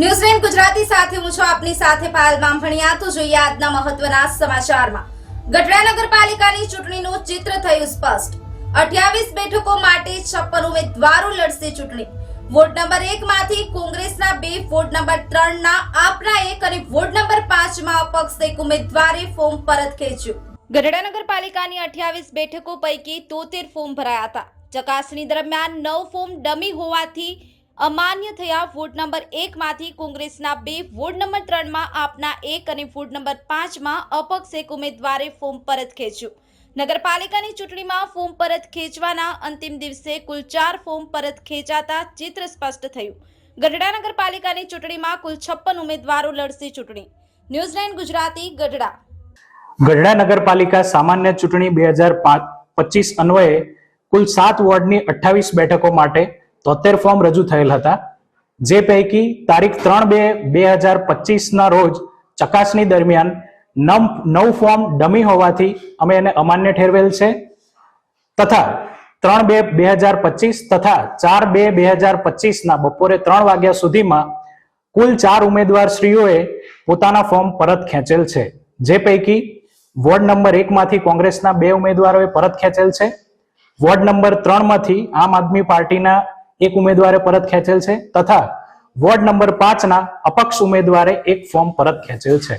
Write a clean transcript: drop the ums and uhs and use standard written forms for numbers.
ન્યૂઝલેન્ડ ગુજરાતી સાથે હું છું આપની સાથે પાયલ બામભણિયા। તો જોઈએ આજના મહત્વના સમાચારમાં। ગઢડા નગરપાલિકાની ચૂંટણીનું ચિત્ર થયું સ્પષ્ટ। 28 બેઠકો માટે 56 ઉમેદવારો લડશે ચૂંટણી। વોર્ડ નંબર 1 માંથી કોંગ્રેસના 2, વોર્ડ નંબર 3 ના આપના 1 અને વોર્ડ નંબર 5 માં અપક્ષ 1 ઉમેદવારે ફોર્મ પરત ખેંચ્યું। ગઢડા નગરપાલિકાની 28 બેઠકો પૈકી 73 ફોર્મ ભરાયા હતા। ચકાસણી દરમિયાન 9 ફોર્મ ડમી હોવાથી અમાન્ય થયા। વોર્ડ નંબર 1 માંથી કોંગ્રેસના 2, વોર્ડ નંબર 3 માં આપના 1 અને વોર્ડ નંબર 5 માં અપક્ષ 1 ઉમેદવારે ફોર્મ પરત ખેંચ્યું। નગરપાલિકાની ચૂંટણીમાં ફોર્મ પરત ખેંચવાના અંતિમ દિવસે કુલ 4 ફોર્મ પરત ખેંચાતા ચિત્ર સ્પષ્ટ થયું। ગઢડા નગરપાલિકાની ચૂંટણીમાં કુલ 56 ઉમેદવારો લડશે ચૂંટણી। ન્યૂઝલેન્ડ ગુજરાતી ગઢડા। ગઢડા નગરપાલિકા સામાન્ય ચૂંટણી 2025 અન્વયે કુલ 7 વોર્ડની 28 બેઠકો માટે 73 ફોર્મ રજૂ થયેલ હતા, જે પૈકી તારીખ 3/2/2025 ના રોજ ચકાસણી દરમિયાન 9 ફોર્મ ડમી હોવાથી અમે એને અમાન્ય ઠેરવેલ છે, તથા 3/2/2025 તથા 4/2/2025 ના બપોરે 3 વાગ્યા સુધીમાં કુલ 4 ઉમેદવારશ્રીઓએ પોતાના ફોર્મ પરત ખેંચેલ છે, જે પૈકી વોર્ડ નંબર 1 માંથી કોંગ્રેસના 2 ઉમેદવારોએ પરત ખેંચેલ છે, વોર્ડ નંબર 3 માંથી આમ આદમી પાર્ટીના 1 ઉમેદવારે પરત ખેંચેલ છે તથા વોર્ડ નંબર 5 ના અપક્ષ ઉમેદવારે 1 ફોર્મ પરત ખેંચેલ છે।